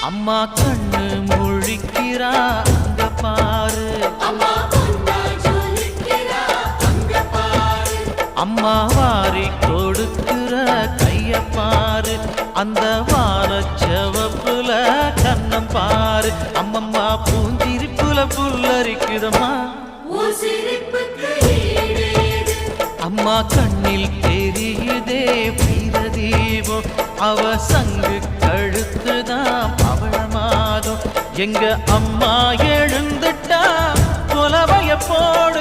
அம்மா கண்ணு முழிக்கிறா அங்க பாரு, அம்மா வாரி கொடுக்கிற கைய பாரு, அந்த வாரச்சவப்புல கண்ணம் பாரு. அம்மம்மா பூஞ்சிரிப்புல புல்லரிக்குதம்மா, அம்மா கண்ணில் தெரியுதே வீரதீபம், அவ சங்கு கழுத்துதான் பவழமாகும். எங்க அம்மா எழுந்துட்டா கொலவைய போடு